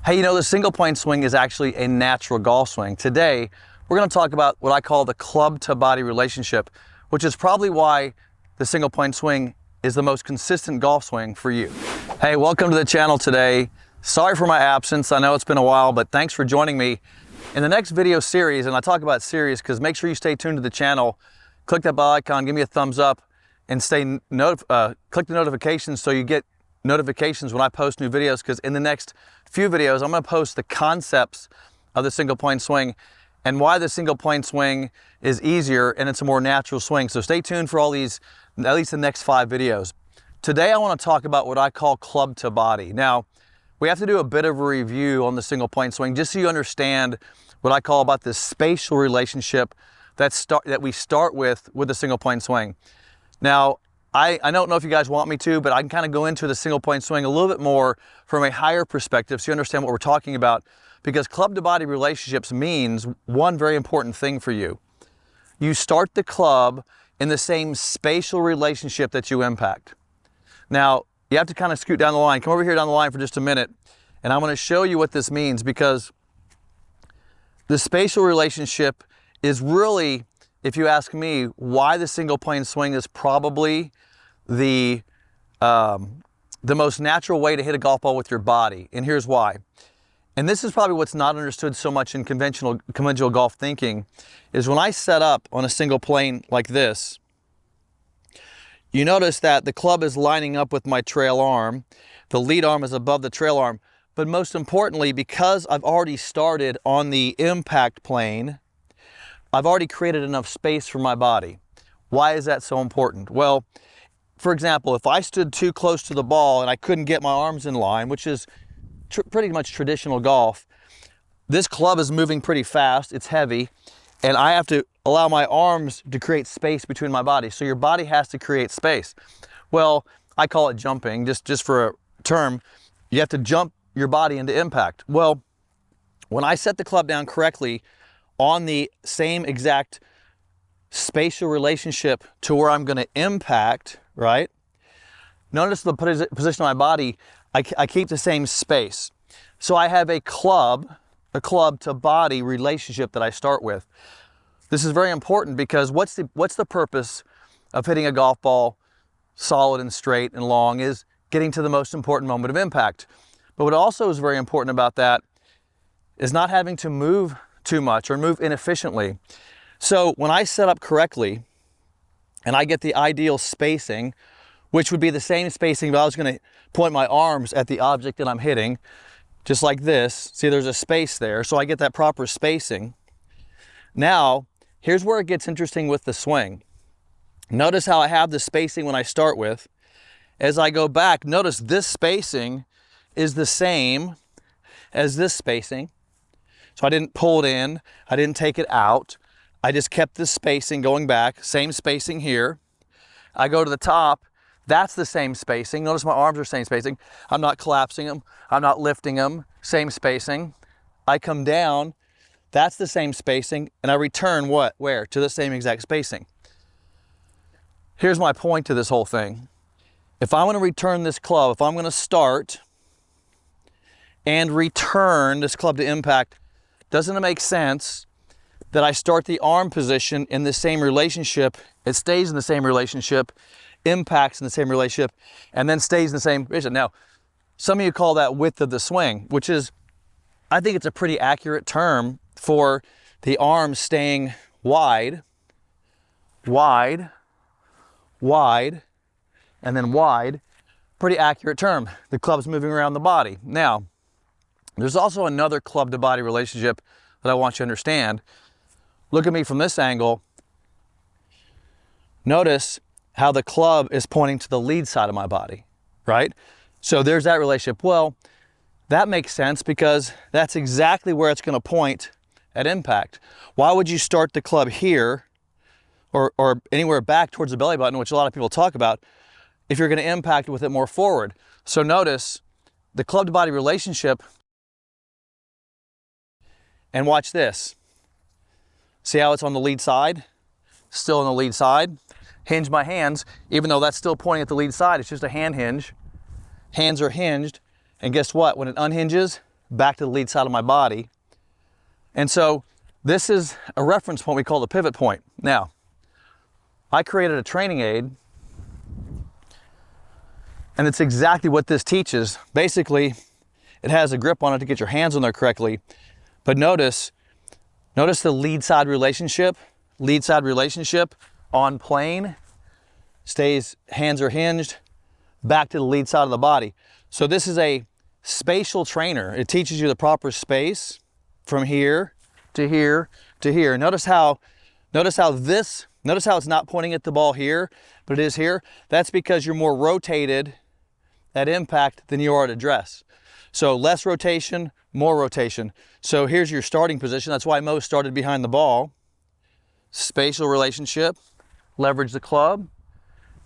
Hey, you know, the single plane swing is actually a natural golf swing. Today, we're going to talk about what I call the club to body relationship, which is probably why the single plane swing is the most consistent golf swing for you. Hey, welcome to the channel today. Sorry for my absence. I know it's been a while, but thanks for joining me. In the next video series, and I talk about series because make sure you stay tuned to the channel, click that bell icon, give me a thumbs up, and click the notifications so you get notifications when I post new videos, because in the next few videos I'm going to post the concepts of the single plane swing and why the single plane swing is easier and it's a more natural swing. So stay tuned for all these, at least the next 5 videos. Today I want to talk about what I call club to body. Now, we have to do a bit of a review on the single plane swing just so you understand what I call about this spatial relationship that we start with the single plane swing. Now, I don't know if you guys want me to, but I can kind of go into the single plane swing a little bit more from a higher perspective so you understand what we're talking about, because club to body relationships means one very important thing for you. You start the club in the same spatial relationship that you impact. Now, you have to kind of scoot down the line. Come over here down the line for just a minute, and I'm going to show you what this means, because the spatial relationship is really, if you ask me, why the single plane swing is probably the most natural way to hit a golf ball with your body. And here's why. And this is probably what's not understood so much in conventional golf thinking, is when I set up on a single plane like this, you notice that the club is lining up with my trail arm. The lead arm is above the trail arm. But most importantly, because I've already started on the impact plane, I've already created enough space for my body. Why is that so important? Well, for example, if I stood too close to the ball and I couldn't get my arms in line, which is pretty much traditional golf, this club is moving pretty fast, it's heavy, and I have to allow my arms to create space between my body. So your body has to create space. Well, I call it jumping, just for a term. You have to jump your body into impact. Well, when I set the club down correctly on the same exact spatial relationship to where I'm going to impact, right? Notice the position of my body, I keep the same space. So I have a club to body relationship that I start with. This is very important because what's the purpose of hitting a golf ball solid and straight and long is getting to the most important moment of impact. But what also is very important about that is not having to move too much or move inefficiently. So when I set up correctly and I get the ideal spacing, which would be the same spacing if I was going to point my arms at the object that I'm hitting, just like this. See, there's a space there, so I get that proper spacing. Now, here's where it gets interesting with the swing. Notice how I have the spacing when I start with. As I go back, notice this spacing is the same as this spacing. So I didn't pull it in, I didn't take it out. I just kept the spacing going back, same spacing here. I go to the top, that's the same spacing. Notice my arms are same spacing. I'm not collapsing them, I'm not lifting them, same spacing. I come down, that's the same spacing, and I return where? To the same exact spacing. Here's my point to this whole thing. If I'm going to return this club, if I'm going to start and return this club to impact, doesn't it make sense that I start the arm position in the same relationship, it stays in the same relationship, impacts in the same relationship, and then stays in the same position? Now, some of you call that width of the swing, which is, I think it's a pretty accurate term for the arm staying wide, wide, wide, and then wide. Pretty accurate term. The club's moving around the body. Now, there's also another club to body relationship that I want you to understand. Look at me from this angle. Notice how the club is pointing to the lead side of my body, right? So there's that relationship. Well, that makes sense because that's exactly where it's going to point at impact. Why would you start the club here or anywhere back towards the belly button, which a lot of people talk about, if you're going to impact with it more forward? So notice the club to body relationship. And watch this. See how it's on the lead side? Still on the lead side. Hinge my hands, even though that's still pointing at the lead side, it's just a hand hinge. Hands are hinged, and guess what? When it unhinges, back to the lead side of my body. And so this is a reference point we call the pivot point. Now, I created a training aid, and it's exactly what this teaches. Basically, it has a grip on it to get your hands on there correctly. But notice the lead side relationship on plane, stays, hands are hinged, back to the lead side of the body. So this is a spatial trainer. It teaches you the proper space from here to here to here. Notice how it's not pointing at the ball here, but it is here. That's because you're more rotated at impact than you are at address. So less rotation, more rotation. So here's your starting position. That's why Moe started behind the ball. Spatial relationship, leverage the club,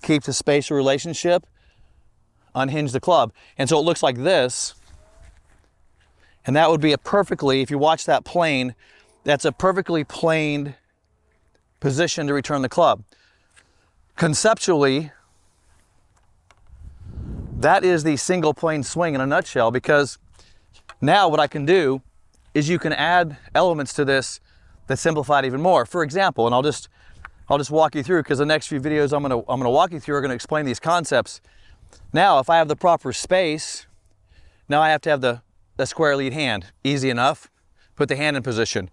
keep the spatial relationship, unhinge the club. And so it looks like this. And that would be a perfectly, if you watch that plane, that's a perfectly planed position to return the club. Conceptually, that is the single plane swing in a nutshell, because now what I can do is you can add elements to this that simplify it even more. For example, and I'll just walk you through, because the next few videos I'm gonna walk you through are gonna explain these concepts. Now, if I have the proper space, now I have to have the square lead hand. Easy enough. Put the hand in position.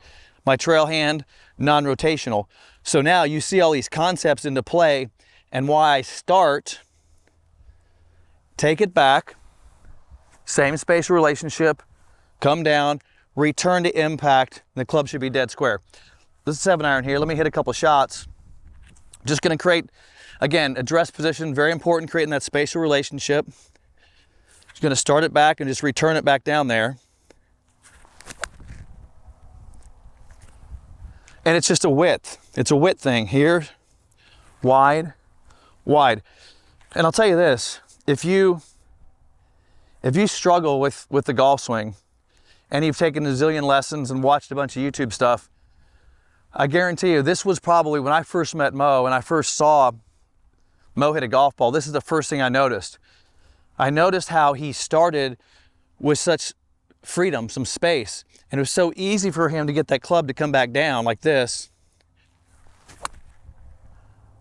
My trail hand, non-rotational. So now you see all these concepts into play, and why I start, take it back, same spatial relationship, come down, return to impact, and the club should be dead square. This is 7-iron here. Let me hit a couple shots. Just gonna create, again, address position, very important, creating that spatial relationship. Just gonna start it back and just return it back down there. And it's just a width. It's a width thing. Here, wide, wide. And I'll tell you this, if you struggle with the golf swing, and you've taken a zillion lessons and watched a bunch of YouTube stuff, I guarantee you, this was probably when I first met Moe and I first saw Moe hit a golf ball, this is the first thing I noticed. I noticed how he started with such freedom, some space, and it was so easy for him to get that club to come back down like this.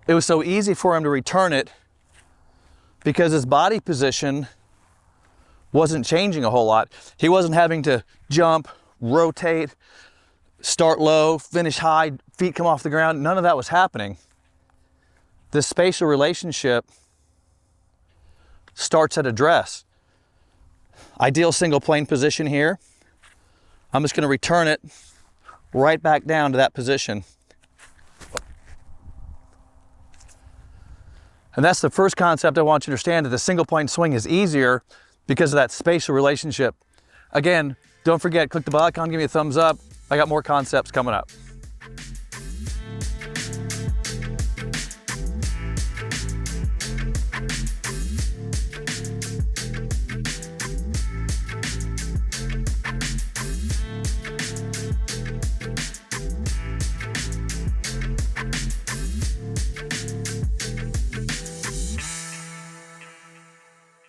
It was so easy for him to return it because his body position wasn't changing a whole lot. He wasn't having to jump, rotate, start low, finish high, feet come off the ground. None of that was happening. This spatial relationship starts at address. Ideal single plane position here. I'm just going to return it right back down to that position. And that's the first concept I want you to understand, that the single plane swing is easier because of that spatial relationship. Again, don't forget, click the bell icon, give me a thumbs up. I got more concepts coming up.